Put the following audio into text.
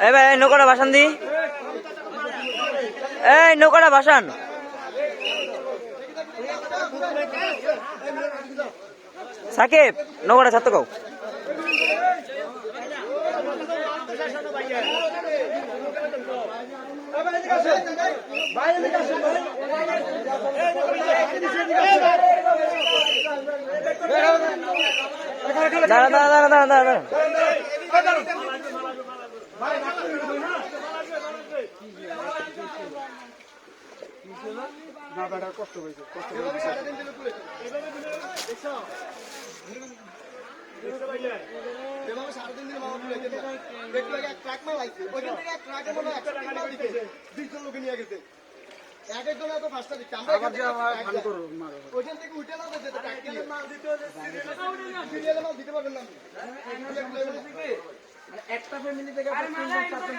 এই ভাই নৌকাটা ভাসান দি, এই নৌকাটা ভাসান। সাকিব নৌকাটা ছাড়তে কও। দাঁড়া দাঁড়া দাঁড়া দাঁড়া দাঁড়া কষ্ট হয়েছে সারাদিন দিন মামা একটু আগে ট্রাক মাল লাগছে ওইখান থেকে এক ট্রাকে মনে হয় 20 লোকে নিয়ে গেছে এক একজন এত ফাস্টা দিচ্ছে আমরা ওইখান থেকে উঠে না যেতে মাল দিতে পারবেন না একটা ফ্যামিলি থেকে